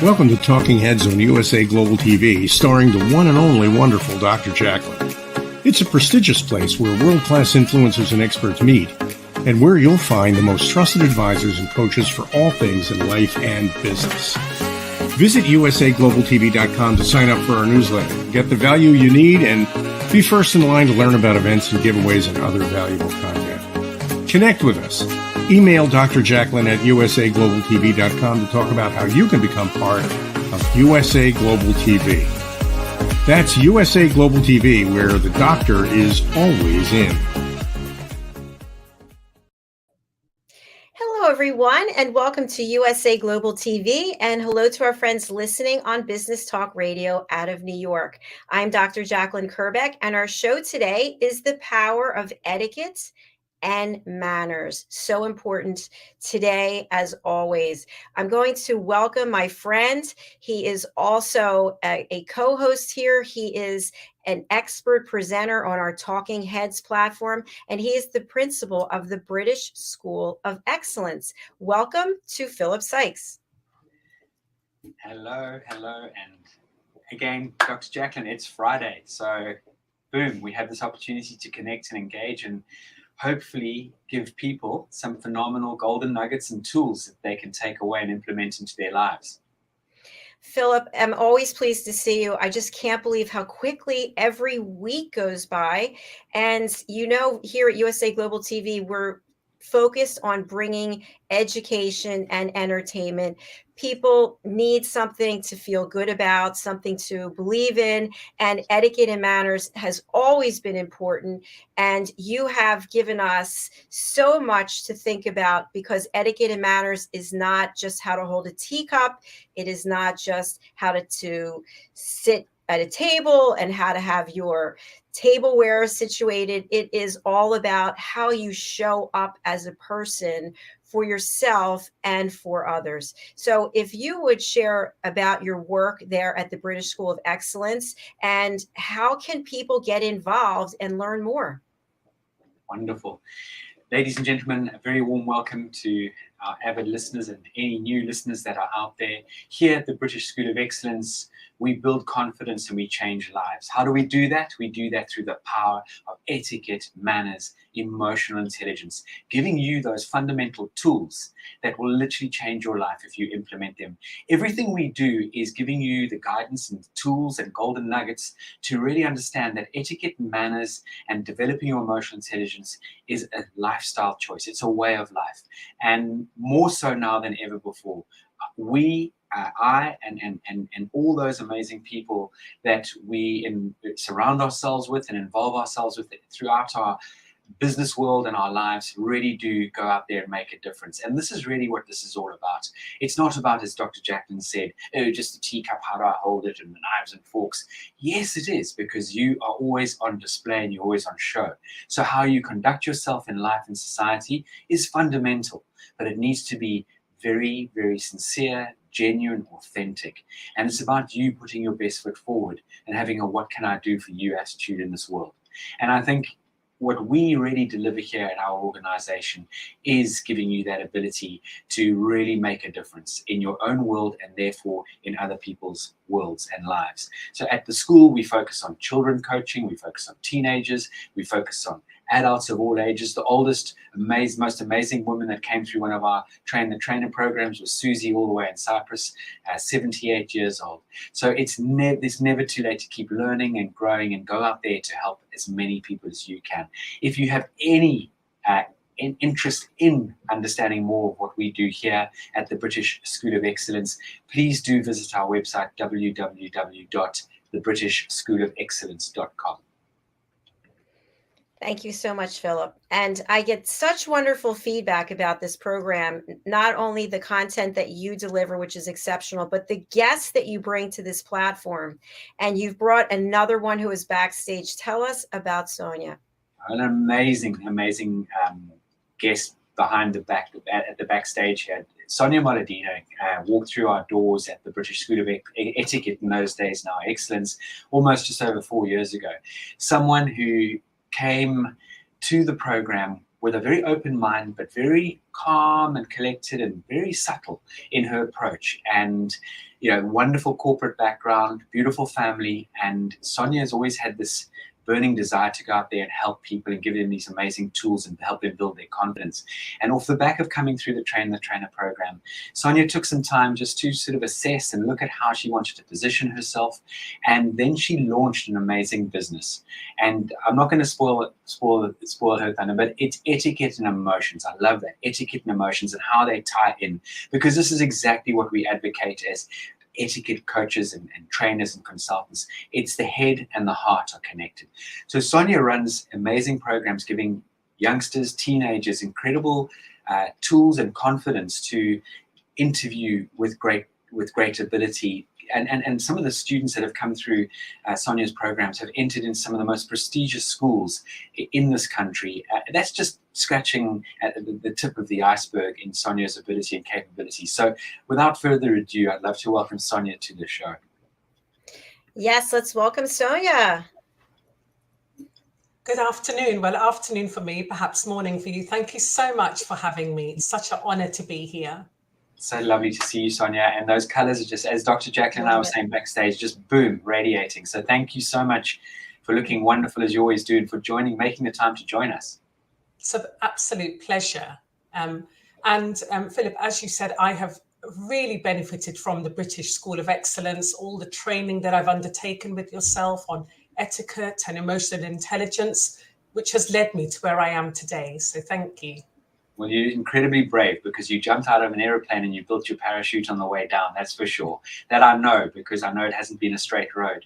Welcome to Talking Heads on USA Global TV, starring the one and only wonderful Dr. JACALYN. It's a prestigious place where world-class influencers and experts meet, and where you'll find the most trusted advisors and coaches for all things in life and business. Visit usaglobaltv.com to sign up for our newsletter, get the value you need, and be first in line to learn about events and giveaways and other valuable content. Connect with us. Email Dr. JACALYN at usaglobaltv.com to talk about how you can become part of USA Global TV. That's USA Global TV, where the doctor is always in. Hello, everyone, and welcome to USA Global TV, and hello to our friends listening on Business Talk Radio out of New York. I'm Dr. JACALYN KERBECK, and our show today is The Power of Etiquette and Manners. So important today, as always. I'm going to welcome my friend. He is also a co-host here. He is an expert presenter on our Talking Heads platform, and he is the principal of the British School of Excellence. Welcome to Philip Sykes. Hello, and again, Dr. JACALYN, it's Friday, so boom, we have this opportunity to connect and engage and hopefully give people some phenomenal golden nuggets and tools that they can take away and implement into their lives. Philip, I'm always pleased to see you. I just can't believe how quickly every week goes by. And you know, here at USA Global TV, we're focused on bringing education and entertainment. People need something to feel good about, something to believe in, and etiquette and manners has always been important. And you have given us so much to think about, because etiquette and manners is not just how to hold a teacup. It is not just how to sit at a table and how to have your tableware situated. It is all about how you show up as a person for yourself and for others. So if you would share about your work there at the British School of Excellence, and how can people get involved and learn more? Wonderful. Ladies and gentlemen, a very warm welcome to our avid listeners and any new listeners that are out there. Here at the British School of Excellence, we build confidence and we change lives. How do we do that? We do that through the power of etiquette, manners, emotional intelligence, giving you those fundamental tools that will literally change your life if you implement them. Everything we do is giving you the guidance and tools and golden nuggets to really understand that etiquette, manners, and developing your emotional intelligence is a lifestyle choice. It's a way of life. And more so now than ever before. I and all those amazing people that we surround ourselves with and involve ourselves with throughout our business world and our lives really do go out there and make a difference. And this is really what this is all about. It's not about, as Dr. JACALYN said, oh, just a teacup, how do I hold it, and the knives and forks. Yes, it is, because you are always on display and you're always on show. So how you conduct yourself in life and society is fundamental, but it needs to be very, very sincere, genuine, authentic. And it's about you putting your best foot forward and having a what can I do for you attitude in this world. And I think what we really deliver here at our organization is giving you that ability to really make a difference in your own world and therefore in other people's worlds and lives. So at the school, we focus on children coaching, we focus on teenagers, we focus on adults of all ages. The oldest, most amazing woman that came through one of our train-the-trainer programs was Susie, all the way in Cyprus, 78 years old. So it's never too late to keep learning and growing and go out there to help as many people as you can. If you have any interest in understanding more of what we do here at the British School of Excellence, please do visit our website, www.thebritishschoolofexcellence.com. Thank you so much, Philip. And I get such wonderful feedback about this program, not only the content that you deliver, which is exceptional, but the guests that you bring to this platform. And you've brought another one who is backstage. Tell us about SONYA. An amazing guest behind the backstage here. SONYA MOLEDINA walked through our doors at the British School of Etiquette in those days, now Excellence, almost just over 4 years ago. Someone who came to the program with a very open mind, but very calm and collected and very subtle in her approach. And, wonderful corporate background, beautiful family. And Sonya has always had this burning desire to go out there and help people and give them these amazing tools and help them build their confidence. And off the back of coming through the Train the Trainer program, Sonya took some time just to sort of assess and look at how she wanted to position herself. And then she launched an amazing business. And I'm not going to spoil her thunder, but it's Etiquette and Emotions. I love that, Etiquette and Emotions, and how they tie in, because this is exactly what we advocate as etiquette coaches and trainers and consultants. It's the head and the heart are connected. So Sonya runs amazing programs giving youngsters, teenagers incredible tools and confidence to interview with great ability. And some of the students that have come through Sonya's programs have entered in some of the most prestigious schools in this country. That's just scratching at the tip of the iceberg in Sonya's ability and capability. So without further ado, I'd love to welcome Sonya to the show. Yes, let's welcome Sonya. Good afternoon. Well, afternoon for me, perhaps morning for you. Thank you so much for having me. It's such an honor to be here. So lovely to see you, Sonya. And those colors are just, as Dr. JACALYN and I were saying backstage, just boom, radiating. So thank you so much for looking wonderful as you always do and for making the time to join us. It's an absolute pleasure. Philip, as you said, I have really benefited from the British School of Excellence, all the training that I've undertaken with yourself on etiquette and emotional intelligence, which has led me to where I am today. So thank you. Well, you're incredibly brave because you jumped out of an aeroplane and you built your parachute on the way down. That's for sure. That I know, because I know it hasn't been a straight road.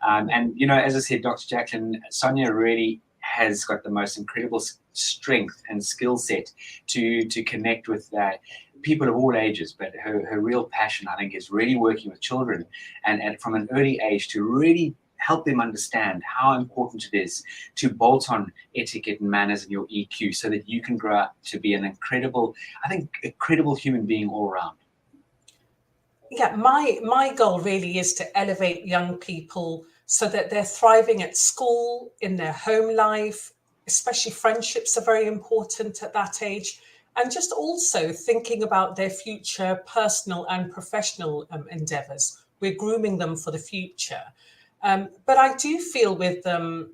As I said, Dr. JACALYN, Sonya really has got the most incredible strength and skill set to connect with people of all ages. But her real passion, I think, is really working with children and from an early age to really help them understand how important it is to bolt on etiquette and manners and your EQ so that you can grow up to be an incredible human being all around. Yeah, my goal really is to elevate young people so that they're thriving at school, in their home life, especially friendships are very important at that age, and just also thinking about their future personal and professional endeavors. We're grooming them for the future. But I do feel with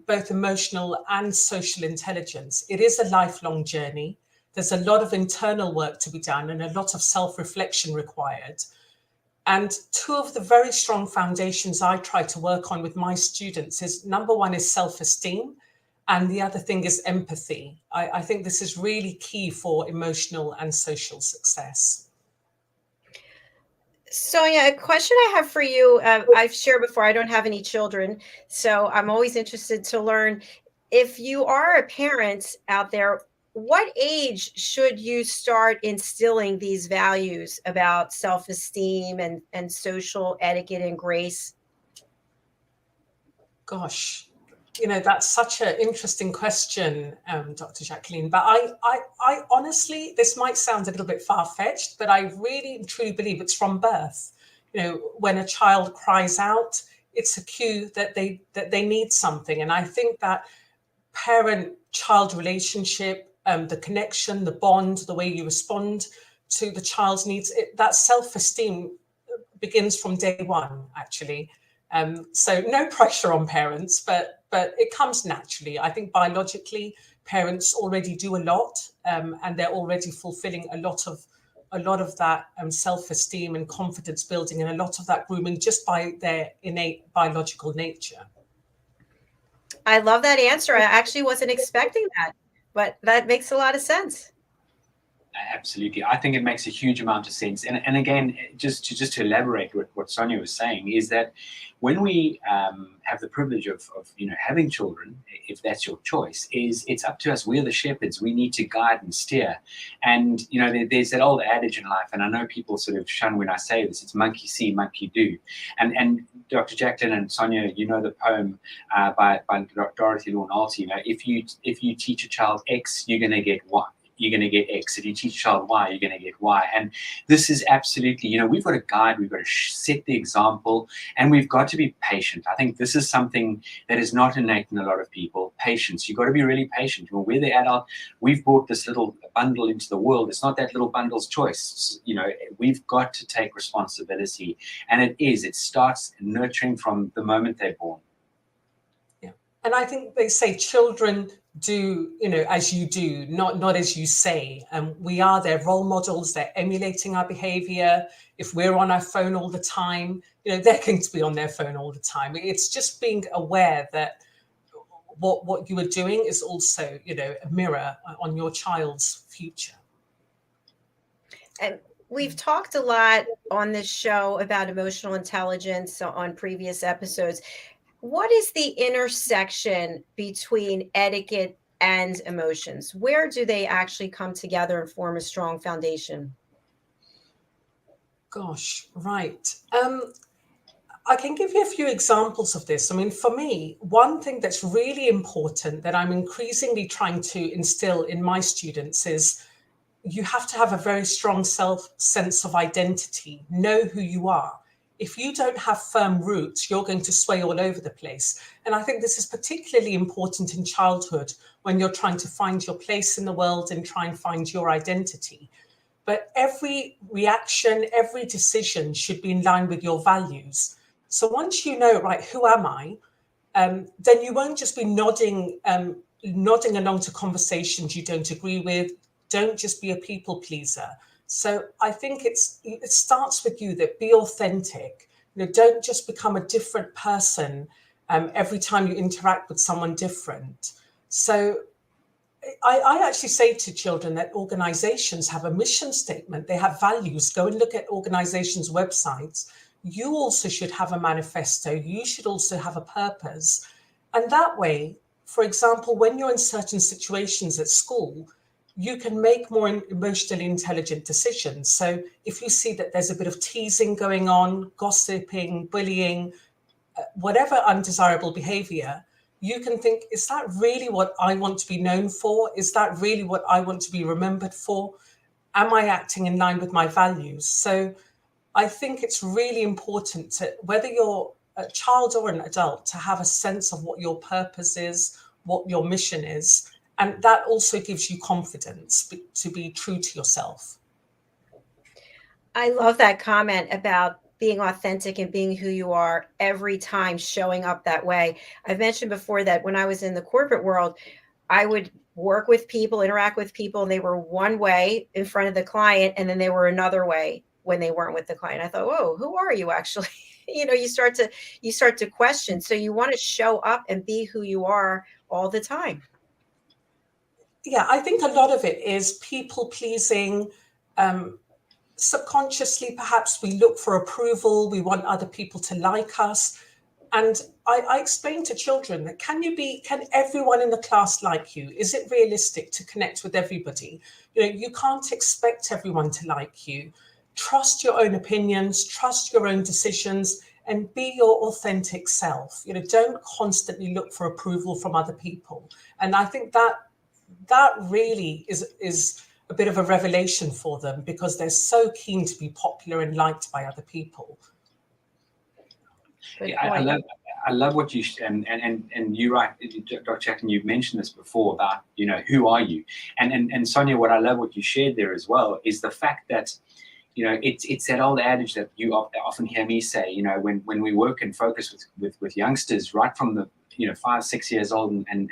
both emotional and social intelligence, it is a lifelong journey. There's a lot of internal work to be done and a lot of self-reflection required. And two of the very strong foundations I try to work on with my students is, number one is self-esteem, and the other thing is empathy. I think this is really key for emotional and social success. Sonya, a question I have for you, I've shared before, I don't have any children, so I'm always interested to learn, if you are a parent out there, what age should you start instilling these values about self-esteem and social etiquette and grace? Gosh, that's such an interesting question, Dr. JACALYN. But I honestly, this might sound a little bit far-fetched, but I really and truly believe it's from birth. When a child cries out, it's a cue that they need something. And I think that parent-child relationship, the connection, the bond, the way you respond to the child's needs, that self-esteem begins from day one, actually. So no pressure on parents, but it comes naturally. I think biologically, parents already do a lot, and they're already fulfilling a lot of that self-esteem and confidence building, and a lot of that grooming just by their innate biological nature. I love that answer. I actually wasn't expecting that, but that makes a lot of sense. Absolutely. I think it makes a huge amount of sense. And again, just to elaborate what Sonya was saying, is that when we have the privilege of having children, if that's your choice, it's up to us. We're the shepherds. We need to guide and steer. And there's that old adage in life, and I know people sort of shun when I say this, it's monkey see, monkey do. And Dr. JACALYN and Sonya, the poem by Dorothy Law Nolte, if you teach a child X, you're going to get Y. you're going to get X. If you teach a child Y, you're going to get Y. And this is absolutely, you know, we've got to guide, we've got to set the example, and we've got to be patient. I think this is something that is not innate in a lot of people. Patience. You've got to be really patient. When we're the adult, we've brought this little bundle into the world. It's not that little bundle's choice. You know, we've got to take responsibility. And it starts nurturing from the moment they're born. Yeah. And I think they say children do, you know, as you do, not as you say. We are their role models. They're emulating our behavior. If we're on our phone all the time, you know, they're going to be on their phone all the time. It's just being aware that what you are doing is also, you know, a mirror on your child's future. And we've talked a lot on this show about emotional intelligence on previous episodes. What is the intersection between etiquette and emotions? Where do they actually come together and form a strong foundation? Gosh, right. I can give you a few examples of this. I mean, for me, one thing that's really important that I'm increasingly trying to instill in my students is you have to have a very strong sense of identity, know who you are. If you don't have firm roots, you're going to sway all over the place. And I think this is particularly important in childhood when you're trying to find your place in the world and try and find your identity. But every reaction, every decision should be in line with your values. So once you know, right, who am I, then you won't just be nodding along to conversations you don't agree with. Don't just be a people pleaser. So I think it starts with you, that be authentic. You know, don't just become a different person every time you interact with someone different. So I actually say to children that organizations have a mission statement. They have values. Go and look at organizations' websites. You also should have a manifesto. You should also have a purpose. And that way, for example, when you're in certain situations at school, you can make more emotionally intelligent decisions. So if you see that there's a bit of teasing going on, gossiping, bullying, whatever undesirable behavior, you can think, is that really what I want to be known for? Is that really what I want to be remembered for? Am I acting in line with my values? So I think it's really important to, whether you're a child or an adult, to have a sense of what your purpose is, what your mission is. And that also gives you confidence to be true to yourself. I love that comment about being authentic and being who you are every time, showing up that way. I've mentioned before that when I was in the corporate world, I would work with people, interact with people, and they were one way in front of the client, and then they were another way when they weren't with the client. I thought, whoa, who are you actually? You know, you start to question. So you want to show up and be who you are all the time. Yeah, I think a lot of it is people pleasing. Subconsciously, perhaps we look for approval. We want other people to like us. And I explain to children that can everyone in the class like you? Is it realistic to connect with everybody? You know, you can't expect everyone to like you. Trust your own opinions, trust your own decisions, and be your authentic self. You know, don't constantly look for approval from other people. And I think that really is a bit of a revelation for them, because they're so keen to be popular and liked by other people. Yeah, I love what you and you're right, Dr. Jackson. You've mentioned this before about, you know, who are you? And Sonia, what I love what you shared there as well is the fact that, you know, it's that old adage that you often hear me say, you know, when we work and focus with youngsters right from the, you know, 5, 6 years old and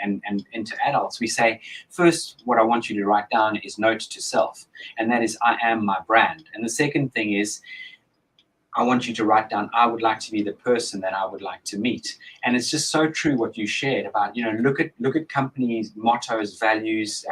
into adults, we say, first, what I want you to write down is note to self, and that is, I am my brand. And the second thing is, I want you to write down, I would like to be the person that I would like to meet. And it's just so true what you shared about, you know, look at companies' mottos, values,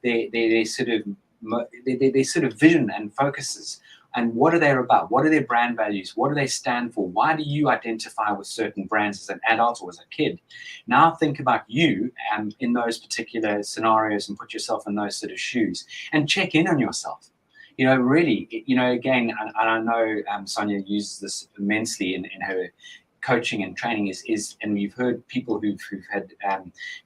their sort of vision and focuses. And what are they about? What are their brand values? What do they stand for? Why do you identify with certain brands as an adult or as a kid? Now think about you in those particular scenarios and put yourself in those sort of shoes and check in on yourself. You know, really, you know, again, and I know Sonia uses this immensely in her coaching and training is, and we've heard people who've had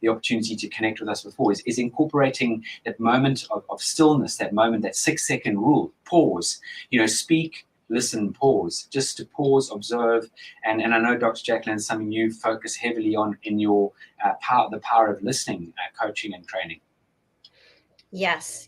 the opportunity to connect with us before, is incorporating that moment of stillness, that moment, that 6-second rule, pause, speak, listen, pause, just to pause, observe. And I know, Dr. JACALYN, something you focus heavily on in your the power of listening, coaching and training. Yes.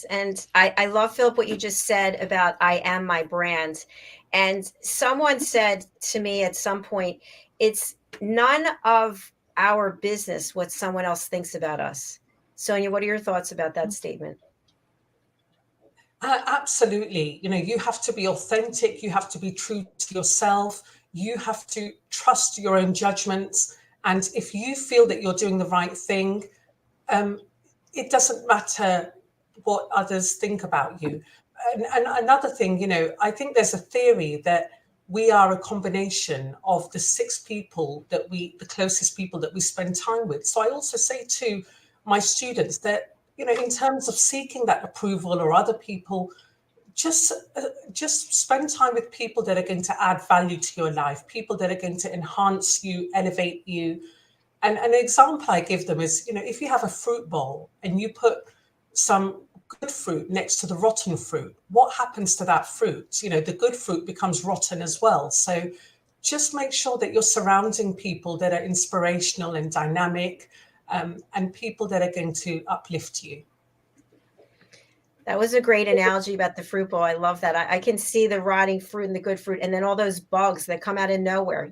And I love, Philip, what you just said about I am my brand. And someone said to me at some point, it's none of our business what someone else thinks about us. Sonia, what are your thoughts about that statement? Absolutely. You have to be authentic. You have to be true to yourself. You have to trust your own judgments. And if you feel that you're doing the right thing, it doesn't matter what others think about you. And another thing, I think there's a theory that we are a combination of the 6 people the closest people that we spend time with. So I also say to my students that, in terms of seeking that approval or other people, just spend time with people that are going to add value to your life, people that are going to enhance you, elevate you. And an example I give them is, if you have a fruit bowl and you put some good fruit next to the rotten fruit, what happens to that fruit? The good fruit becomes rotten as well. So just make sure that you're surrounding people that are inspirational and dynamic, and people that are going to uplift you. That was a great analogy about the fruit bowl. I love that. I can see the rotting fruit and the good fruit, and then all those bugs that come out of nowhere.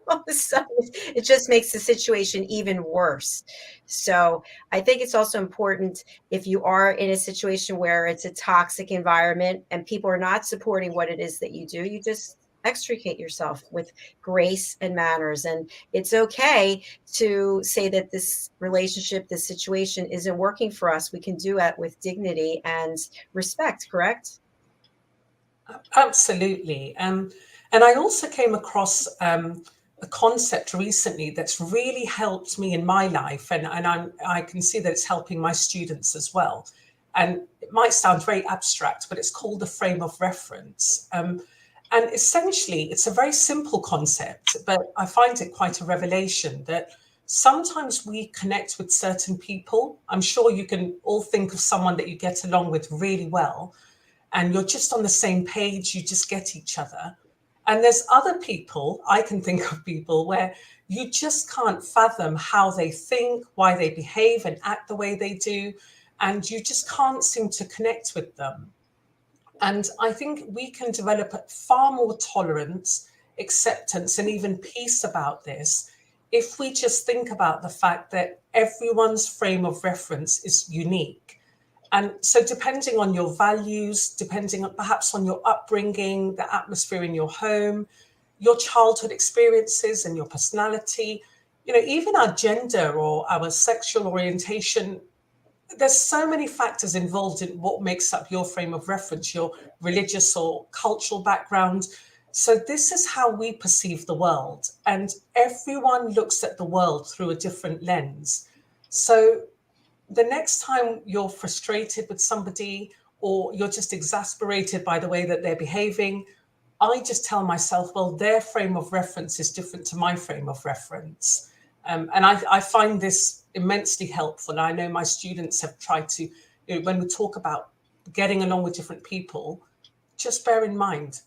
All of a sudden, it just makes the situation even worse. So I think it's also important, if you are in a situation where it's a toxic environment and people are not supporting what it is that you do, you just extricate yourself with grace and manners. And it's okay to say that this relationship, this situation isn't working for us. We can do it with dignity and respect, correct? Absolutely. And I also came across a concept recently that's really helped me in my life, and I can see that it's helping my students as well. And it might sound very abstract, but it's called the frame of reference. And essentially, it's a very simple concept, but I find it quite a revelation that sometimes we connect with certain people. I'm sure you can all think of someone that you get along with really well, and you're just on the same page, you just get each other. And there's other people, I can think of people where you just can't fathom how they think, why they behave and act the way they do, and you just can't seem to connect with them. And I think we can develop far more tolerance, acceptance, and even peace about this if we just think about the fact that everyone's frame of reference is unique. And so depending on your values, depending on perhaps on your upbringing, the atmosphere in your home, your childhood experiences and your personality, even our gender or our sexual orientation, there's so many factors involved in what makes up your frame of reference, your religious or cultural background. So this is how we perceive the world. And everyone looks at the world through a different lens. So the next time you're frustrated with somebody or you're just exasperated by the way that they're behaving, I just tell myself, well, their frame of reference is different to my frame of reference. And I find this immensely helpful. I know my students have tried to, when we talk about getting along with different people, just bear in mind,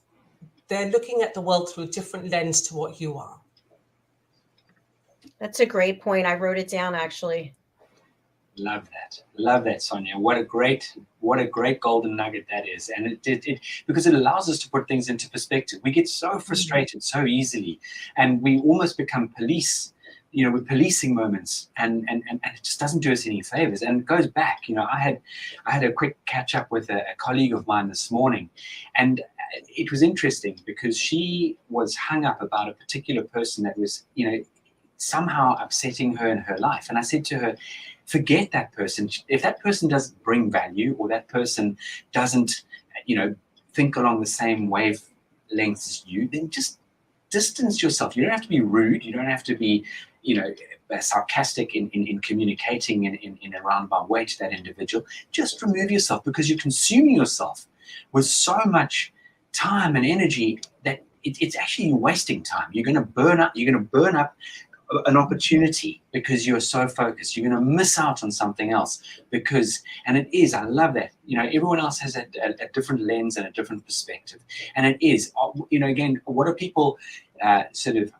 they're looking at the world through a different lens to what you are. That's a great point. I wrote it down, actually. Love that, Sonia. What a great golden nugget that is. And it because it allows us to put things into perspective. We get so frustrated so easily, and we almost become police. We're policing moments, and it just doesn't do us any favors. And it goes back. I had a quick catch up with a colleague of mine this morning, and it was interesting because she was hung up about a particular person that was, somehow upsetting her in her life. And I said to her, forget that person. If that person doesn't bring value, or that person doesn't, think along the same wavelengths as you, then just distance yourself. You don't have to be rude. You don't have to be, sarcastic in communicating in a roundabout way to that individual. Just remove yourself, because you're consuming yourself with so much time and energy that it's actually wasting time. You're going to burn up. You're going to burn up an opportunity because you're so focused. You're going to miss out on something else because, and it is, I love that, you know, everyone else has a different lens and a different perspective. And it is, you know, again, what are people sort of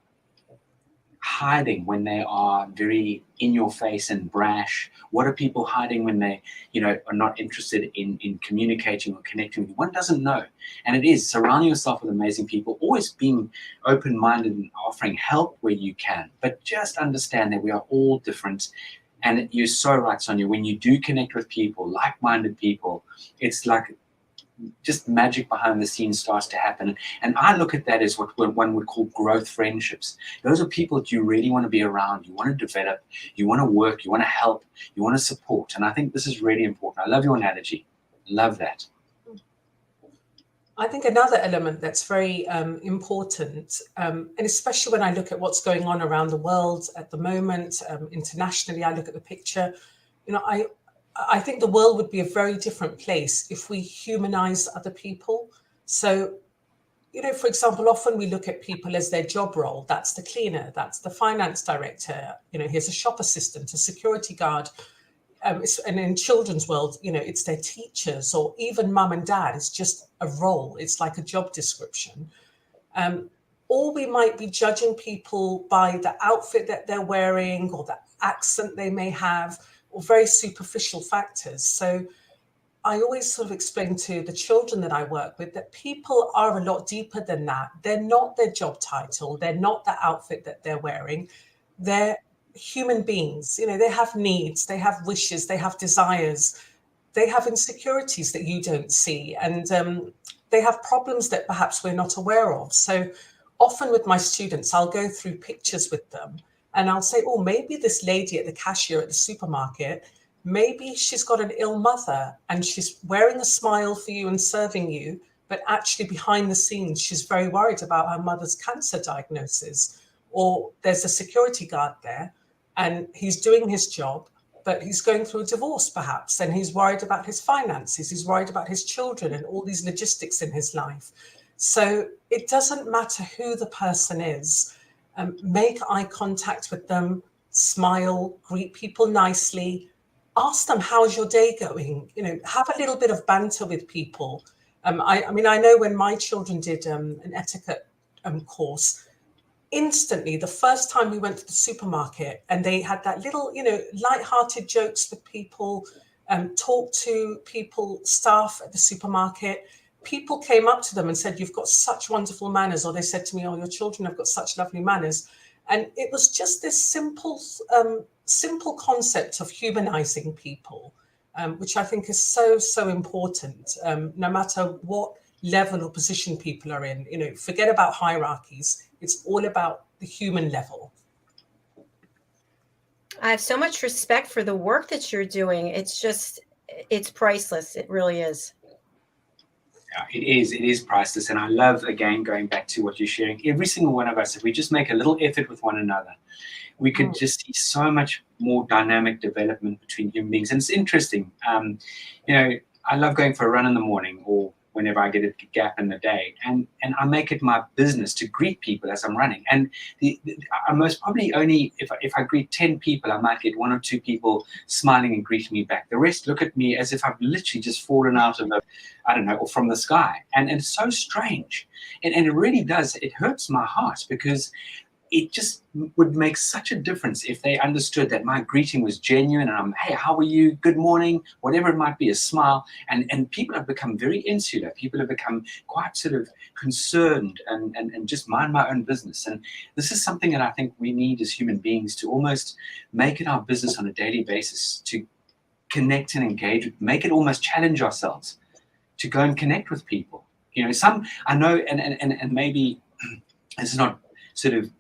hiding when they are very in your face and brash? What are people hiding when they, you know, are not interested in communicating or connecting with you? One doesn't know. And it is surrounding yourself with amazing people, always being open-minded and offering help where you can, but just understand that we are all different. And you're so right, Sonia, when you do connect with people, like-minded people, it's like just magic behind the scenes starts to happen. And I look at that as what one would call growth friendships. Those are people that you really want to be around, you want to develop, you want to work, you want to help, you want to support. And I think this is really important. I love your analogy. Love that. I think another element that's very important, and especially when I look at what's going on around the world at the moment, internationally, I look at the picture, you know, I think the world would be a very different place if we humanize other people. So, you know, for example, often we look at people as their job role. That's the cleaner, that's the finance director, you know, here's a shop assistant, a security guard. And in children's world, you know, it's their teachers or even mum and dad. It's just a role. It's like a job description. Or we might be judging people by the outfit that they're wearing or the accent they may have, or very superficial factors. So I always sort of explain to the children that I work with that people are a lot deeper than that. They're not their job title. They're not the outfit that they're wearing. They're human beings. You know, they have needs, they have wishes, they have desires, they have insecurities that you don't see, and they have problems that perhaps we're not aware of. So often with my students, I'll go through pictures with them and I'll say, oh, maybe this lady at the cashier at the supermarket, maybe she's got an ill mother and she's wearing a smile for you and serving you, but actually behind the scenes, she's very worried about her mother's cancer diagnosis. Or there's a security guard there and he's doing his job, but he's going through a divorce perhaps, and he's worried about his finances, he's worried about his children and all these logistics in his life. So it doesn't matter who the person is. Make eye contact with them, smile, greet people nicely, ask them, how's your day going? You know, have a little bit of banter with people. I mean, I know when my children did an etiquette course, instantly, the first time we went to the supermarket and they had that little, you know, light-hearted jokes with people, talk to people, staff at the supermarket, people came up to them and said, you've got such wonderful manners. Or they said to me, oh, your children have got such lovely manners. And it was just this simple concept of humanizing people, which I think is so, so important, no matter what level or position people are in. You know, forget about hierarchies. It's all about the human level. I have so much respect for the work that you're doing. It's just, it's priceless. It really is. It is priceless. And I love, again, going back to what you're sharing, every single one of us, if we just make a little effort with one another, we could just see so much more dynamic development between human beings. And it's interesting. You know, I love going for a run in the morning or whenever I get a gap in the day. And I make it my business to greet people as I'm running. And I most probably only, if I greet 10 people, I might get 1 or 2 people smiling and greeting me back. The rest look at me as if I've literally just fallen out of I don't know, or from the sky. And it's so strange. And it really does, it hurts my heart, because it just would make such a difference if they understood that my greeting was genuine and I'm, hey, how are you? Good morning, whatever it might be, a smile. And people have become very insular. People have become quite sort of concerned and just mind my own business. And this is something that I think we need as human beings to almost make it our business on a daily basis, to connect and engage, make it almost challenge ourselves to go and connect with people. You know, I know, and maybe this is not sort of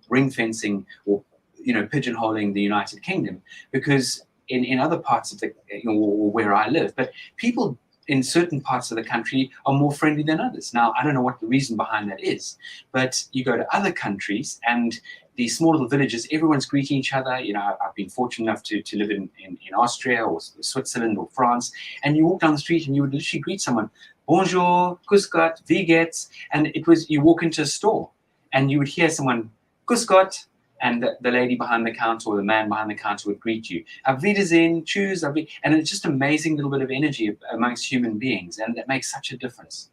ring fencing or, you know, pigeonholing the United Kingdom, because in other parts of the, you know, or where I live, but people in certain parts of the country are more friendly than others. Now, I don't know what the reason behind that is, but you go to other countries and these small little villages, everyone's greeting each other. You know, I've been fortunate enough to live in Austria or Switzerland or France, and you walk down the street and you would literally greet someone, bonjour, grüß Gott, wie geht's? And it was, you walk into a store and you would hear someone, grüß Gott, and the lady behind the counter or the man behind the counter would greet you. Auf Wiedersehen, tschüss, and it's just amazing little bit of energy amongst human beings, and that makes such a difference.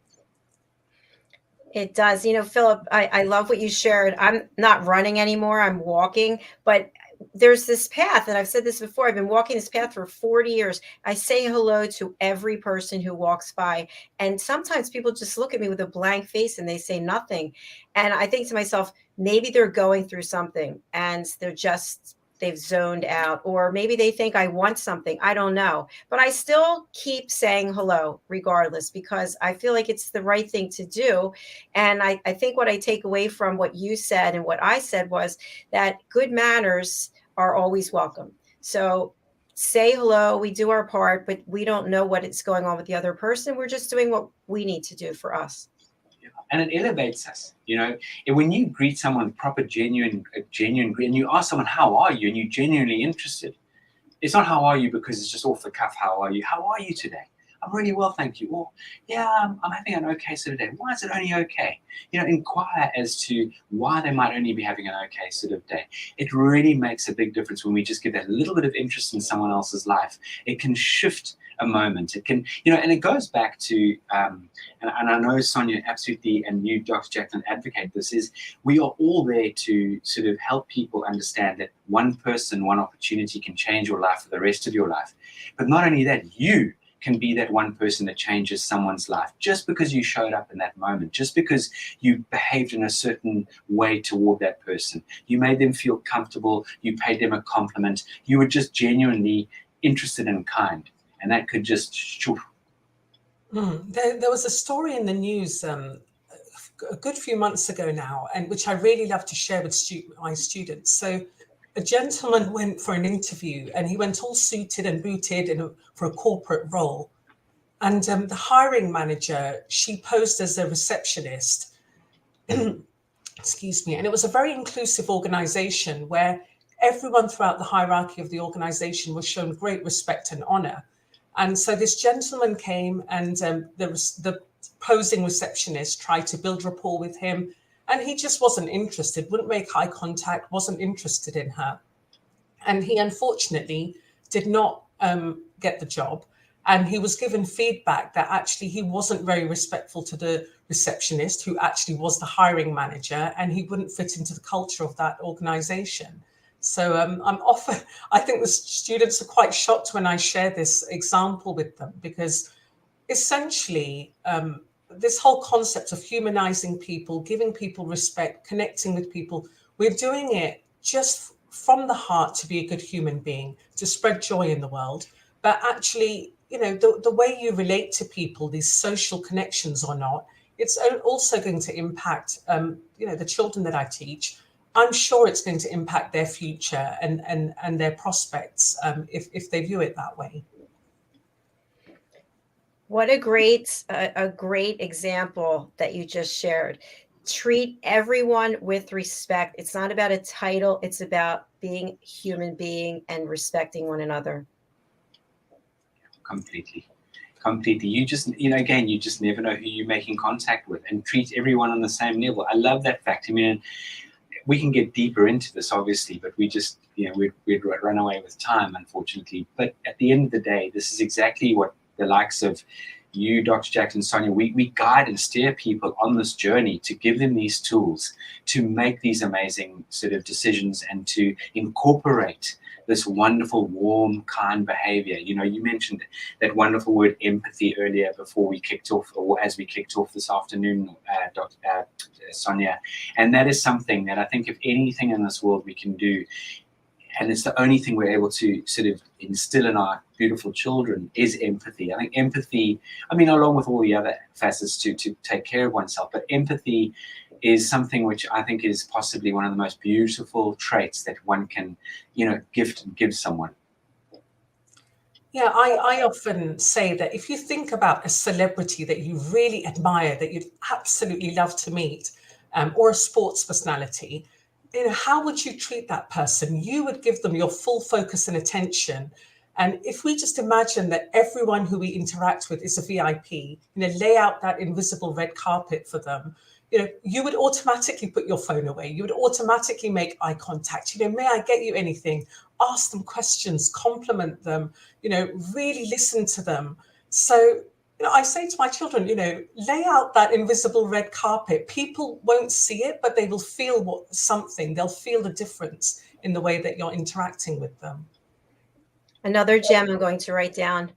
It does. You know, Philip, I love what you shared. I'm not running anymore. I'm walking, but there's this path, and I've said this before. I've been walking this path for 40 years. I say hello to every person who walks by. And sometimes people just look at me with a blank face and they say nothing. And I think to myself, maybe they're going through something and they've zoned out, or maybe they think I want something. I don't know. But I still keep saying hello regardless, because I feel like it's the right thing to do. And I think what I take away from what you said and what I said was that good manners are always welcome. So say hello, we do our part, but we don't know what is going on with the other person. We're just doing what we need to do for us. And it elevates us, you know. And when you greet someone with proper, genuine greet, and you ask someone, how are you? And you're genuinely interested. It's not how are you because it's just off the cuff, how are you? How are you today? I'm really well, thank you. Or, yeah, I'm having an okay sort of day. Why is it only okay? You know, inquire as to why they might only be having an okay sort of day. It really makes a big difference when we just give that little bit of interest in someone else's life. It can shift a moment. It can, you know, and it goes back to, and I know Sonya absolutely, and you, Dr. JACALYN, advocate this, is we are all there to sort of help people understand that one person, one opportunity can change your life for the rest of your life. But not only that, you can be that one person that changes someone's life just because you showed up in that moment, just because you behaved in a certain way toward that person. You made them feel comfortable, you paid them a compliment, you were just genuinely interested and kind. And that could just... There was a story in the news a good few months ago now, and which I really love to share with my students. So a gentleman went for an interview and he went all suited and booted for a corporate role. And the hiring manager, she posed as a receptionist. Excuse me. And it was a very inclusive organization where everyone throughout the hierarchy of the organization was shown great respect and honor. And so this gentleman came and the posing receptionist tried to build rapport with him. And he just wasn't interested, wouldn't make eye contact, wasn't interested in her. And he unfortunately did not get the job. And he was given feedback that actually he wasn't very respectful to the receptionist, who actually was the hiring manager, and he wouldn't fit into the culture of that organization. So I think the students are quite shocked when I share this example with them, because essentially, this whole concept of humanizing people, giving people respect, connecting with people, we're doing it just from the heart to be a good human being, to spread joy in the world. But actually, you know, the way you relate to people, these social connections or not, it's also going to impact, you know, the children that I teach. I'm sure it's going to impact their future and their prospects if they view it that way. What a great example that you just shared. Treat everyone with respect. It's not about a title. It's about being a human being and respecting one another. Completely. You just, you know, again, you just never know who you're making contact with, and treat everyone on the same level. I love that fact. I mean, we can get deeper into this, obviously, but we just, you know, we'd run away with time, unfortunately. But at the end of the day, this is exactly what the likes of you, Dr. JACALYN, Sonya, we guide and steer people on this journey to give them these tools to make these amazing sort of decisions and to incorporate this wonderful, warm, kind behavior. You know, you mentioned that wonderful word empathy earlier before we kicked off, or as we kicked off this afternoon, Sonya. And that is something that I think, if anything in this world we can do, and it's the only thing we're able to sort of instill in our beautiful children, is empathy. I think empathy, I mean, along with all the other facets to take care of oneself, but empathy is something which I think is possibly one of the most beautiful traits that one can, you know, gift and give someone. Yeah, I often say that if you think about a celebrity that you really admire, that you'd absolutely love to meet, or a sports personality, you know, how would you treat that person? You would give them your full focus and attention. And if we just imagine that everyone who we interact with is a VIP, lay out that invisible red carpet for them, you would automatically put your phone away. You would automatically make eye contact. May I get you anything? Ask them questions, compliment them, really listen to them. So, I say to my children, lay out that invisible red carpet. People won't see it, but they will feel something. They'll feel the difference in the way that you're interacting with them. Another gem I'm going to write down.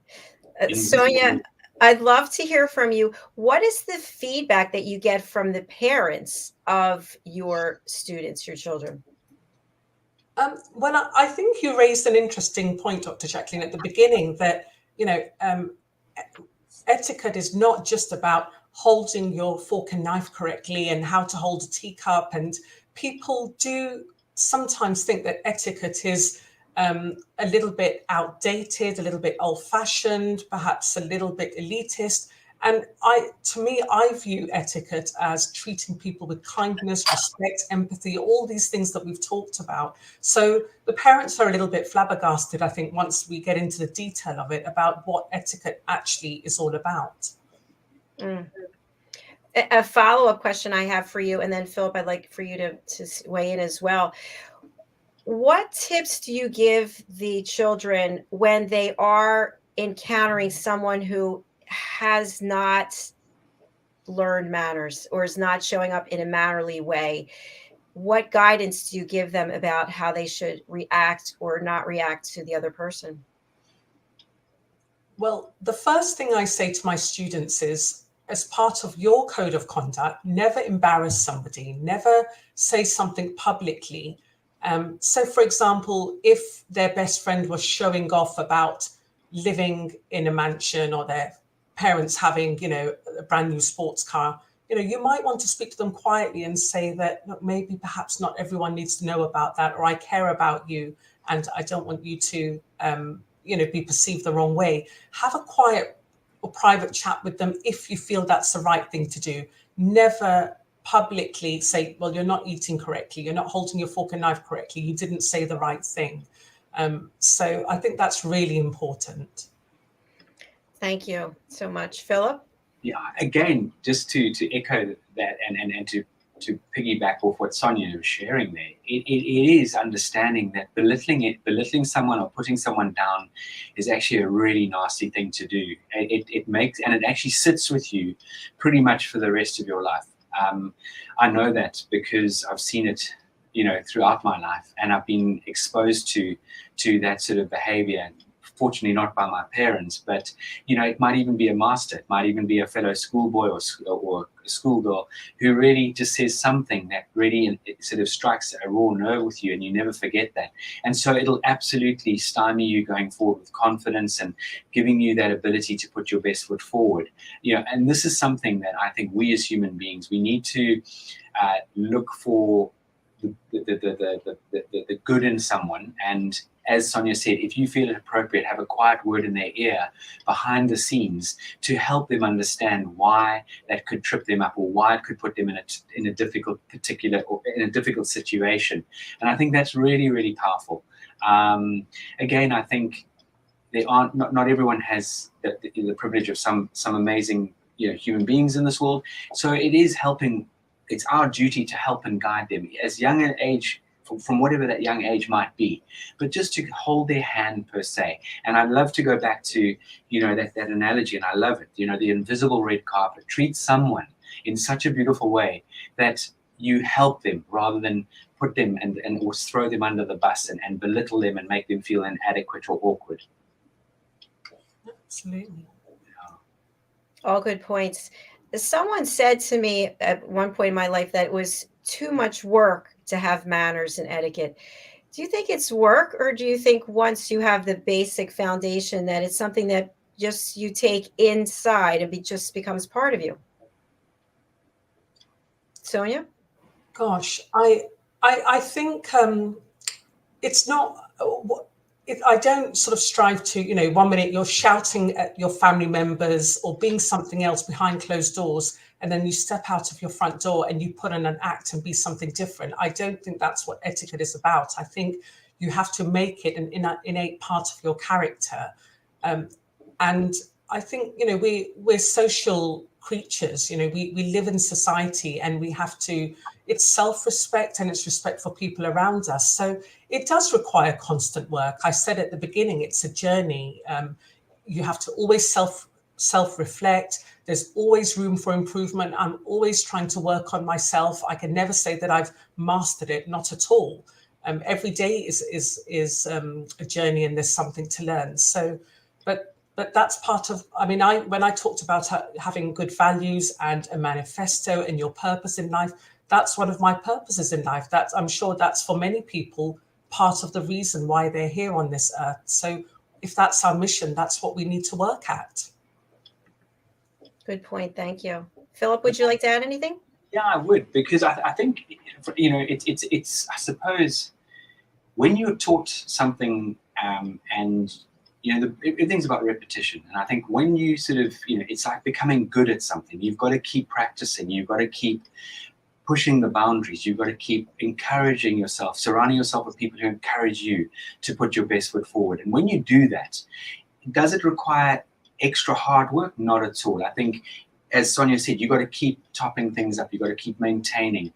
Sonia, I'd love to hear from you. What is the feedback that you get from the parents of your students, your children? Well, I think you raised an interesting point, Dr. JACALYN, at the beginning, that, etiquette is not just about holding your fork and knife correctly and how to hold a teacup. And people do sometimes think that etiquette is a little bit outdated, a little bit old-fashioned, perhaps a little bit elitist. And to me, I view etiquette as treating people with kindness, respect, empathy, all these things that we've talked about. So the parents are a little bit flabbergasted, I think, once we get into the detail of it, about what etiquette actually is all about. A follow-up question I have for you, and then Philip, I'd like for you to weigh in as well. What tips do you give the children when they are encountering someone who has not learned manners or is not showing up in a mannerly way? What guidance do you give them about how they should react or not react to the other person? Well, the first thing I say to my students is, as part of your code of conduct, never embarrass somebody, never say something publicly. So, for example, if their best friend was showing off about living in a mansion or their parents having, a brand new sports car, you might want to speak to them quietly and say that, look, maybe perhaps not everyone needs to know about that, or I care about you and I don't want you to, be perceived the wrong way. Have a quiet or private chat with them if you feel that's the right thing to do. Never publicly say, well, you're not eating correctly, you're not holding your fork and knife correctly, you didn't say the right thing. So I think that's really important. Thank you so much. Philip? Yeah, again, just to echo that and to piggyback off what Sonia was sharing there, it is understanding that belittling someone or putting someone down is actually a really nasty thing to do. It makes, and it actually sits with you pretty much for the rest of your life. I know that because I've seen it, throughout my life, and I've been exposed to that sort of behavior. Fortunately, not by my parents, but it might even be a master, it might even be a fellow schoolboy or a schoolgirl who really just says something that really sort of strikes a raw nerve with you, and you never forget that. And so it'll absolutely stymie you going forward with confidence and giving you that ability to put your best foot forward. And this is something that I think we as human beings, we need to look for the good in someone. And as Sonia said, if you feel it appropriate, have a quiet word in their ear behind the scenes to help them understand why that could trip them up or why it could put them in a difficult situation. And I think that's really, really powerful. Again, I think not everyone has the privilege of some amazing human beings in this world. So it is helping. It's our duty to help and guide them as young an age, from whatever that young age might be, but just to hold their hand per se. And I love to go back to, that analogy, and I love it, the invisible red carpet. Treat someone in such a beautiful way that you help them rather than put them and or throw them under the bus and belittle them and make them feel inadequate or awkward. Absolutely. All good points. Someone said to me at one point in my life that it was too much work to have manners and etiquette. Do you think it's work, or do you think once you have the basic foundation that it's something that just you take inside and just becomes part of you? Sonia? Gosh, I think it's not. I don't sort of strive to, 1 minute you're shouting at your family members or being something else behind closed doors, and then you step out of your front door and you put on an act and be something different. I don't think that's what etiquette is about. I think You have to make it an innate part of your character. And I think, you know, we're social creatures, you know, we live in society, and we have to, it's self-respect and it's respect for people around us. So it does require constant work. I said at the beginning, it's a journey. You have to always self-reflect. There's always room for improvement. I'm always trying to work on myself. I can never say that I've mastered it, not at all. Every day is a journey, and there's something to learn. So, but that's part of, I mean, when I talked about having good values and a manifesto and your purpose in life, that's one of my purposes in life. I'm sure that's for many people part of the reason why they're here on this earth. So if that's our mission, that's what we need to work at. Good point. Thank you. Philip, would you like to add anything? Yeah, I would, because I think, you know, it's I suppose when you're taught something, and you know, everything's about repetition. And I think when you sort of, you know, it's like becoming good at something. You've got to keep practicing. You've got to keep pushing the boundaries. You've got to keep encouraging yourself, surrounding yourself with people who encourage you to put your best foot forward. And when you do that, does it require extra hard work? Not at all. I think, as Sonia said, you've got to keep topping things up. You've got to keep maintaining.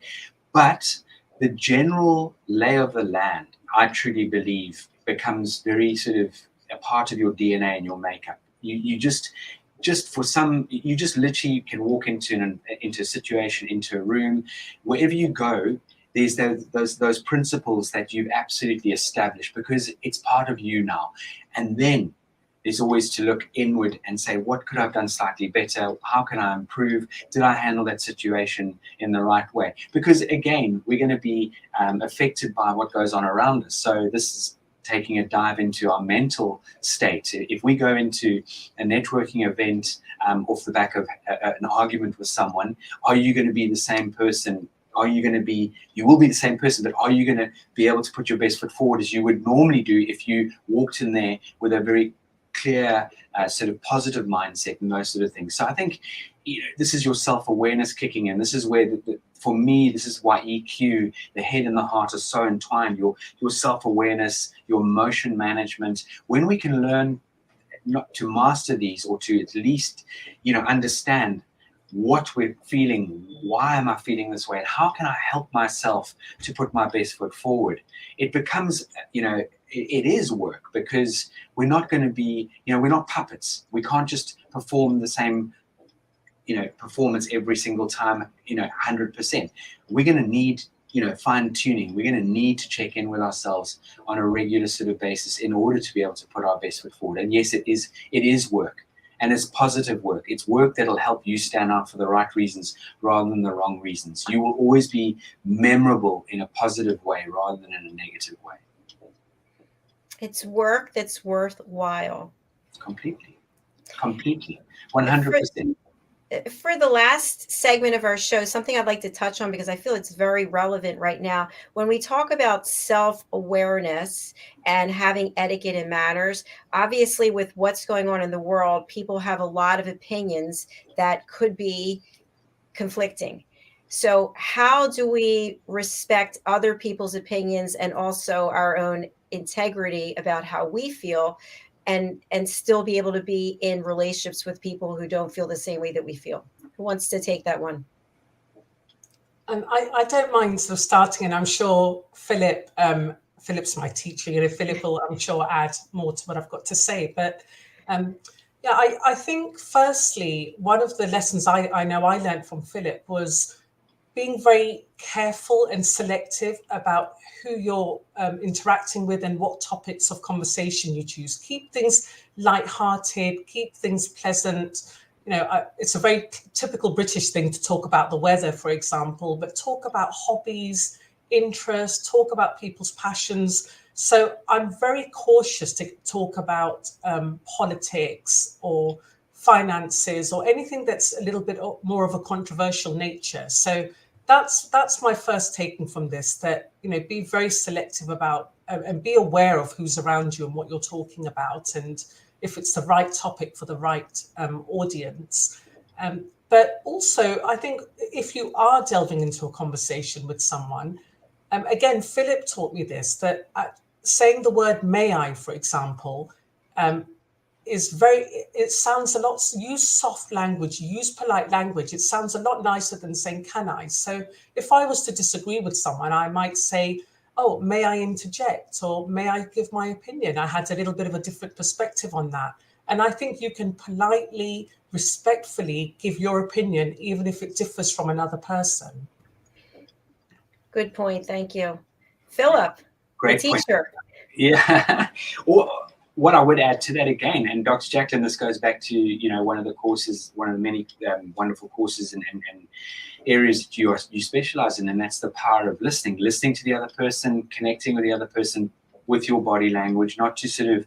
But the general lay of the land, I truly believe, becomes very sort of a part of your DNA and your makeup. You just for some, you just literally can walk into a situation, into a room, wherever you go, there's those principles that you've absolutely established because it's part of you now. And then there's always to look inward and say, what could I have done slightly better? How can I improve? Did I handle that situation in the right way? Because again, we're going to be affected by what goes on around us. So this is taking a dive into our mental state. If we go into a networking event off the back of an argument with someone, are you going to be the same person? You will be the same person, but are you going to be able to put your best foot forward as you would normally do if you walked in there with a very clear sort of positive mindset and those sort of things? So I think, you know, this is your self-awareness kicking in. This is where, for me, this is why EQ, the head and the heart, are so entwined. Your self-awareness, your emotion management. When we can learn not to master these, or to at least, you know, understand what we're feeling, why am I feeling this way, and how can I help myself to put my best foot forward, it becomes, you know, it is work, because we're not going to be, you know, we're not puppets. We can't just perform the same, you know, performance every single time, you know, 100%. We're going to need, you know, fine tuning. We're going to need to check in with ourselves on a regular sort of basis in order to be able to put our best foot forward. And yes, it is work, and it's positive work. It's work that'll help you stand out for the right reasons rather than the wrong reasons. You will always be memorable in a positive way rather than in a negative way. It's work that's worthwhile. Completely. 100%. For the last segment of our show, something I'd like to touch on, because I feel it's very relevant right now. When we talk about self-awareness and having etiquette and manners, obviously with what's going on in the world, people have a lot of opinions that could be conflicting. So how do we respect other people's opinions and also our own integrity about how we feel, and still be able to be in relationships with people who don't feel the same way that we feel? Who wants to take that one? I don't mind sort of starting, and I'm sure Philip's my teacher. You know, Philip will, I'm sure, add more to what I've got to say. But yeah, I think firstly, one of the lessons I know I learned from Philip was being very careful and selective about who you're interacting with and what topics of conversation you choose. Keep things lighthearted, keep things pleasant. You know, it's a very typical British thing to talk about the weather, for example, but talk about hobbies, interests, talk about people's passions. So I'm very cautious to talk about politics or finances or anything that's a little bit more of a controversial nature. So that's my first taking from this, that, you know, be very selective about and be aware of who's around you and what you're talking about, and if it's the right topic for the right audience. But also, I think if you are delving into a conversation with someone, again, Philip taught me this, that saying the word may I, for example, it sounds a lot, use soft language, use polite language. It sounds a lot nicer than saying can I. So if I was to disagree with someone, I might say, oh, may I interject, or may I give my opinion? I had a little bit of a different perspective on that. And I think you can politely, respectfully give your opinion, even if it differs from another person. Good point. Thank you. Philip, Great the point. teacher. Yeah. Well, what I would add to that again, and Dr. Jacqueline, this goes back to, you know, one of the courses, one of the many wonderful courses and areas that you specialize in, and that's the power of listening to the other person, connecting with the other person with your body language, not to sort of,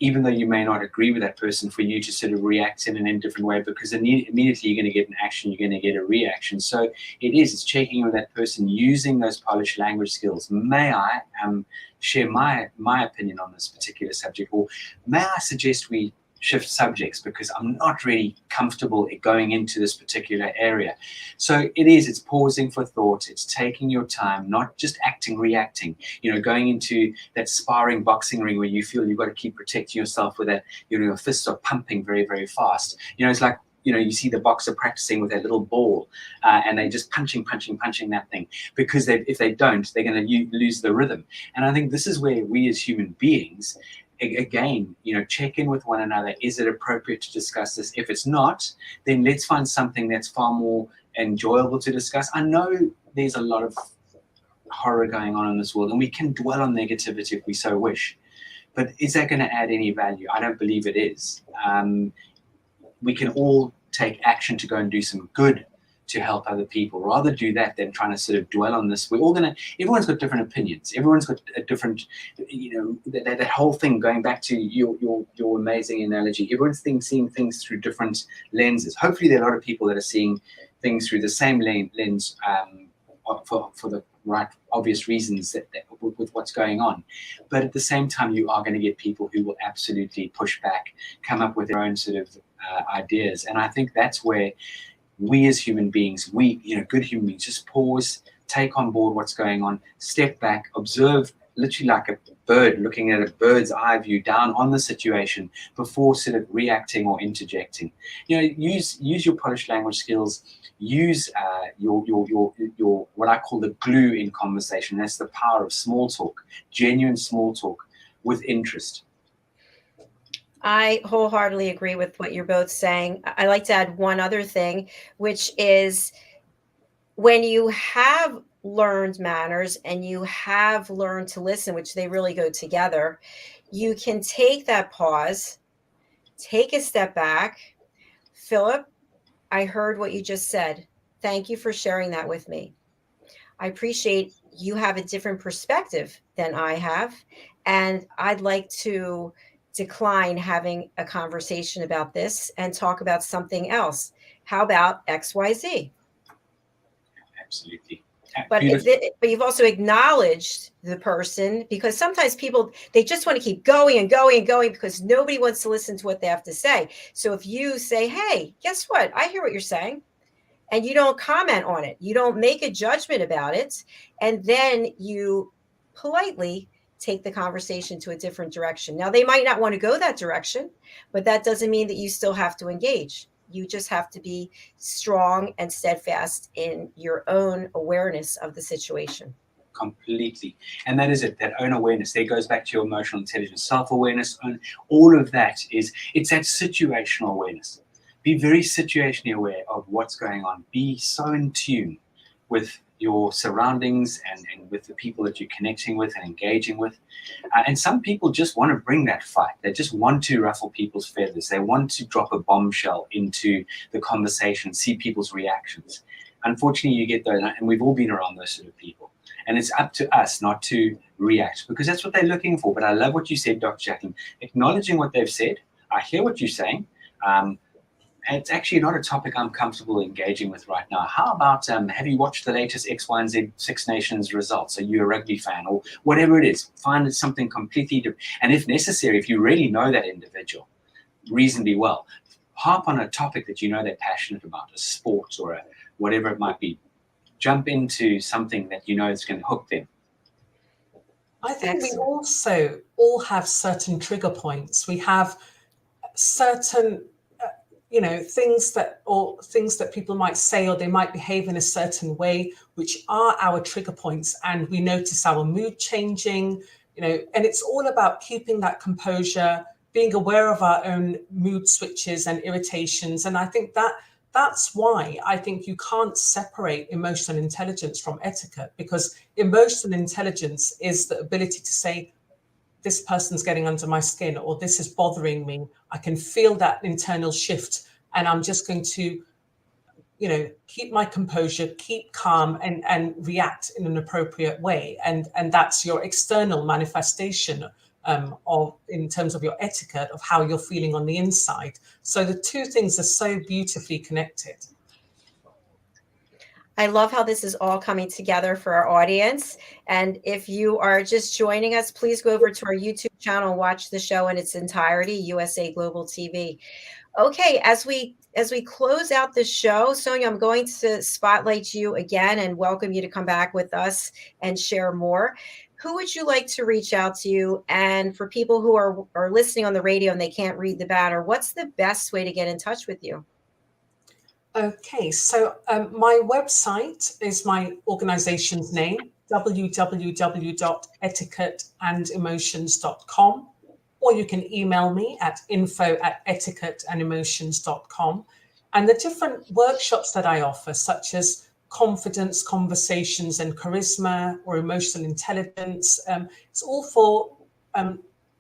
even though you may not agree with that person, for you to sort of react in a different way, because immediately you're going to get an action, you're going to get a reaction. So it's checking in with that person, using those polished language skills. May I share my opinion on this particular subject, or may I suggest we shift subjects because I'm not really comfortable going into this particular area. So it's pausing for thought, it's taking your time, not just reacting, you know, going into that sparring boxing ring where you feel you've got to keep protecting yourself with that, you know, your fists are pumping very, very fast. You know, it's like, you know, you see the boxer practicing with that little ball and they just punching that thing, because if they don't, they're going to lose the rhythm. And I think this is where we as human beings, again, you know, check in with one another. Is it appropriate to discuss this? If it's not, then let's find something that's far more enjoyable to discuss. I know there's a lot of horror going on in this world, and we can dwell on negativity if we so wish. But is that going to add any value? I don't believe it is. We can all take action to go and do some good to help other people. Rather do that than trying to sort of dwell on this. Everyone's got different opinions. Everyone's got a different, you know, that whole thing, going back to your amazing analogy. Everyone's seeing things through different lenses. Hopefully there are a lot of people that are seeing things through the same lens for the right obvious reasons with what's going on. But at the same time, you are going to get people who will absolutely push back, come up with their own sort of ideas. And I think that's where we as human beings, good human beings, just pause, take on board what's going on, step back, observe, literally like a bird looking at a bird's eye view down on the situation before sort of reacting or interjecting. You know, use your polished language skills, use your what I call the glue in conversation. That's the power of small talk, genuine small talk with interest. I wholeheartedly agree with what you're both saying. I like to add one other thing, which is when you have learned manners and you have learned to listen, which they really go together, you can take that pause, take a step back. Philip, I heard what you just said. Thank you for sharing that with me. I appreciate you have a different perspective than I have, and I'd like to decline having a conversation about this and talk about something else. How about XYZ? Absolutely. But you've also acknowledged the person, because sometimes people, they just want to keep going and going and going because nobody wants to listen to what they have to say. So if you say, hey, guess what? I hear what you're saying. And you don't comment on it. You don't make a judgment about it. And then you politely take the conversation to a different direction. Now, they might not want to go that direction, but that doesn't mean that you still have to engage. You just have to be strong and steadfast in your own awareness of the situation. Completely. And that is it, that own awareness. There goes back to your emotional intelligence, self-awareness, and all of that it's that situational awareness. Be very situationally aware of what's going on. Be so in tune with your surroundings and with the people that you're connecting with and engaging with. And some people just want to bring that fight. They just want to ruffle people's feathers. They want to drop a bombshell into the conversation, see people's reactions. Unfortunately, you get those, and we've all been around those sort of people. And it's up to us not to react, because that's what they're looking for. But I love what you said, Dr. Jacqueline, acknowledging what they've said. I hear what you're saying. It's actually not a topic I'm comfortable engaging with right now. How about, have you watched the latest X, Y, and Z Six Nations results? Are you a rugby fan? Or whatever it is, find something completely different. And if necessary, if you really know that individual reasonably well, harp on a topic that you know they're passionate about, a sport or whatever it might be. Jump into something that you know is going to hook them. I think we Excellent. also all have certain trigger points. We have certain, things that people might say, or they might behave in a certain way, which are our trigger points, and we notice our mood changing, and it's all about keeping that composure, being aware of our own mood switches and irritations. And I think that's why I think you can't separate emotional intelligence from etiquette, because emotional intelligence is the ability to say, this person's getting under my skin, or this is bothering me. I can feel that internal shift, and I'm just going to, keep my composure, keep calm, and react in an appropriate way. And that's your external manifestation of, in terms of your etiquette, of how you're feeling on the inside. So the two things are so beautifully connected. I love how this is all coming together for our audience. And if you are just joining us, please go over to our YouTube channel and watch the show in its entirety, USA Global TV. Okay, as we close out the show, Sonya, I'm going to spotlight you again and welcome you to come back with us and share more. Who would you like to reach out to you? And for people who are listening on the radio and they can't read the banner, what's the best way to get in touch with you? Okay, so my website is my organization's name, www.etiquetteandemotions.com, or you can email me at info@etiquetteandemotions.com. And the different workshops that I offer, such as confidence, conversations, and charisma, or emotional intelligence, it's all for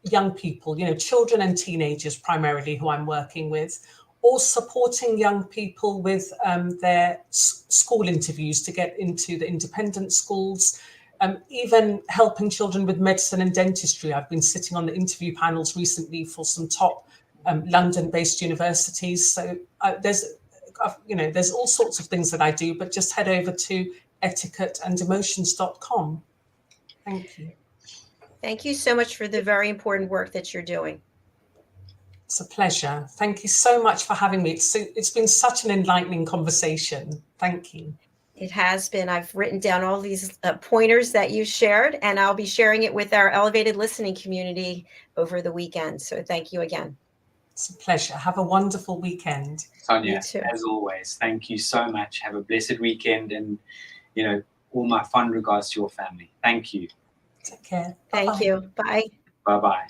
young people, children and teenagers primarily, who I'm working with, or supporting young people with their school interviews to get into the independent schools, even helping children with medicine and dentistry. I've been sitting on the interview panels recently for some top London-based universities. So there's all sorts of things that I do, but just head over to etiquetteandemotions.com. Thank you. Thank you so much for the very important work that you're doing. It's a pleasure. Thank you so much for having me. It's been such an enlightening conversation. Thank you. It has been. I've written down all these pointers that you shared, and I'll be sharing it with our elevated listening community over the weekend. So thank you again. It's a pleasure. Have a wonderful weekend. Sonya, as always, thank you so much. Have a blessed weekend, and all my fond regards to your family. Thank you. Take care. Thank Bye-bye. you. Bye. Bye-bye.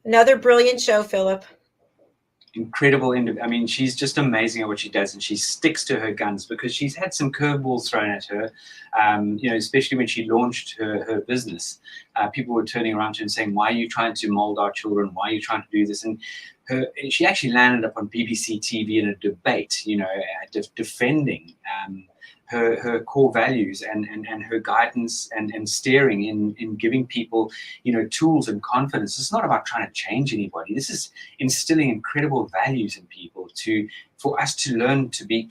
Another brilliant show, Philip. Incredible. I mean, she's just amazing at what she does, and she sticks to her guns, because she's had some curveballs thrown at her, especially when she launched her business. People were turning around to her and saying, why are you trying to mold our children? Why are you trying to do this? And she actually landed up on BBC TV in a debate, defending her core values and her guidance and steering in giving people, tools and confidence. It's not about trying to change anybody. This is instilling incredible values in people for us to learn to be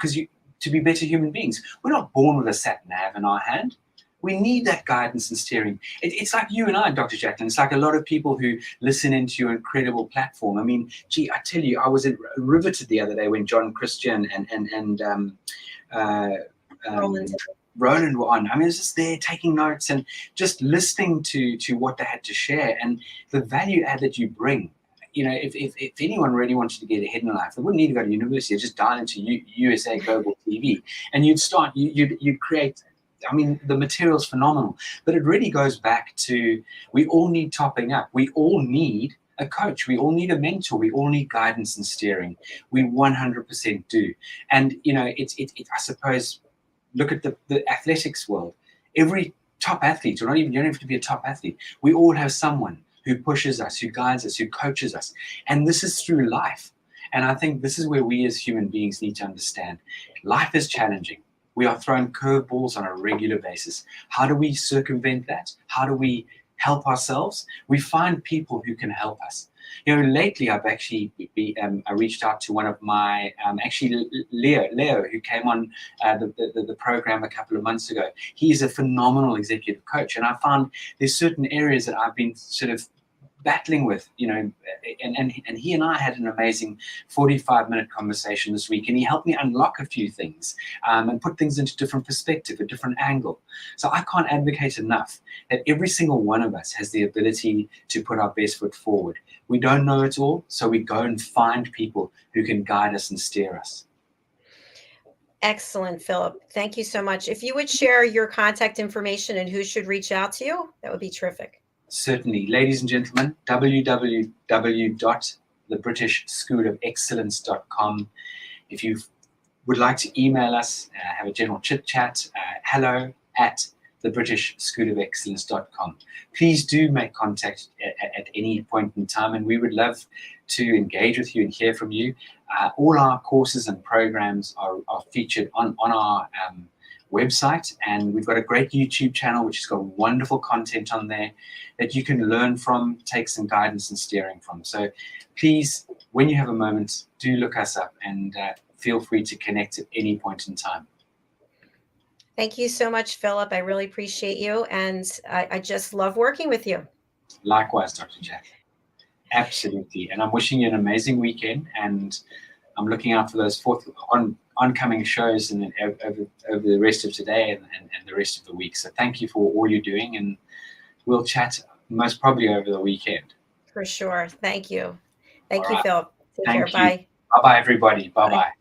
better human beings. We're not born with a sat nav in our hand. We need that guidance and steering. It's like you and I, Dr. JACALYN. It's like a lot of people who listen into your incredible platform. I mean, gee, I tell you, I was riveted the other day when John Christian and Roland were on. I mean, I was just there taking notes and just listening to what they had to share, and the value add that you bring. If anyone really wanted to get ahead in life, they wouldn't need to go to university. They'd just dial into USA Global TV, and you'd create. I mean, the material's phenomenal, but it really goes back to, we all need topping up. We all need a coach. We all need a mentor. We all need guidance and steering. We 100% do. And, I suppose, look at the athletics world. Every top athlete, or you don't have to be a top athlete. We all have someone who pushes us, who guides us, who coaches us. And this is through life. And I think this is where we as human beings need to understand. Life is challenging. We are thrown curveballs on a regular basis. How do we circumvent that? How do we help ourselves? We find people who can help us. Lately I've actually I reached out to one of my, Leo, who came on the program a couple of months ago. He is a phenomenal executive coach, and I found there's certain areas that I've been sort of battling with, you know, and he and I had an amazing 45-minute conversation this week, and he helped me unlock a few things and put things into different perspective, a different angle. So I can't advocate enough that every single one of us has the ability to put our best foot forward. We don't know it all, so we go and find people who can guide us and steer us. Excellent, Philip. Thank you so much. If you would share your contact information and who should reach out to you, that would be terrific. Certainly. Ladies and gentlemen, www.thebritishschoolofexcellence.com. If you would like to email us, have a general chit chat, hello@thebritishschoolofexcellence.com. Please do make contact at any point in time, and we would love to engage with you and hear from you. All our courses and programs are featured on our website, and we've got a great YouTube channel which has got wonderful content on there that you can learn from, take some guidance and steering from. So please, when you have a moment, do look us up, and feel free to connect at any point in time. Thank you so much, Philip. I really appreciate you, and I just love working with you. Likewise, Dr. Jack. Absolutely. And I'm wishing you an amazing weekend, and I'm looking out for those oncoming shows and over the rest of today and the rest of the week. So thank you for all you're doing, and we'll chat most probably over the weekend. For sure. Thank you. Thank you, right. Philip. Take Thank care. you. Bye. Bye-bye, everybody. Bye-bye.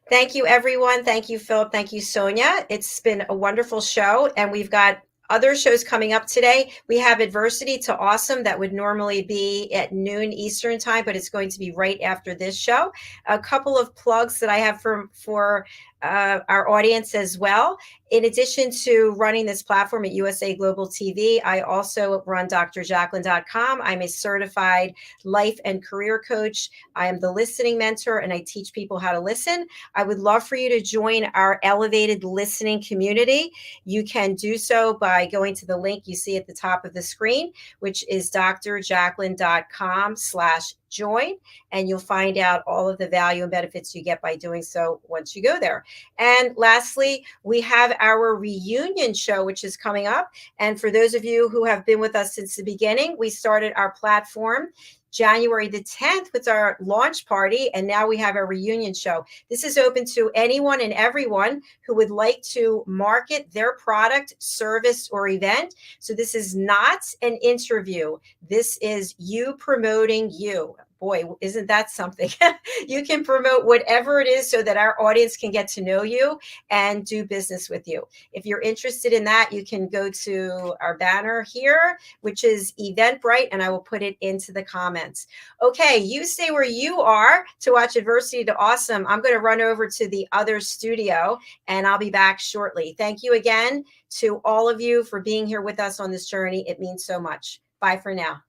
Thank you, everyone. Thank you, Philip. Thank you, Sonia. It's been a wonderful show, and we've got other shows coming up today. We have Adversity to Awesome that would normally be at noon Eastern time, but it's going to be right after this show. A couple of plugs that I have for our audience as well. In addition to running this platform at USA Global TV, I also run drjacalyn.com. I'm a certified life and career coach. I am the listening mentor, and I teach people how to listen. I would love for you to join our elevated listening community. You can do so by going to the link you see at the top of the screen, which is drjacalyn.com/join, and you'll find out all of the value and benefits you get by doing so once you go there. And lastly, we have our reunion show, which is coming up. And for those of you who have been with us since the beginning, we started our platform January the 10th with our launch party, and now we have a reunion show. This is open to anyone and everyone who would like to market their product, service, or event. So this is not an interview. This is you promoting you. Boy, isn't that something? You can promote whatever it is so that our audience can get to know you and do business with you. If you're interested in that, you can go to our banner here, which is Eventbrite, and I will put it into the comments. Okay, you stay where you are to watch Adversity to Awesome. I'm going to run over to the other studio, and I'll be back shortly. Thank you again to all of you for being here with us on this journey. It means so much. Bye for now.